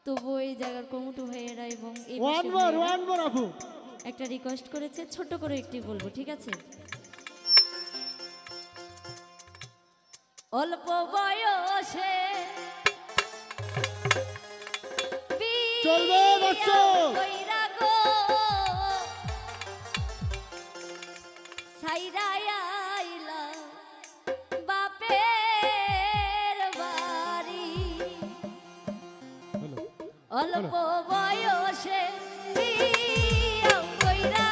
তবু এই জায়গার কমিটি ভাইয়েরা এবং এই ওয়ান মোর আপু একটা রিকোয়েস্ট করেছে, ছোট করে একটি বলবো, ঠিক আছে? অল্প বয়সে চলবে বাচ্চা কইরা গো সাইরায়া আইলা বাপের বাড়ি, অল্প বয়সে বিয়া কইরা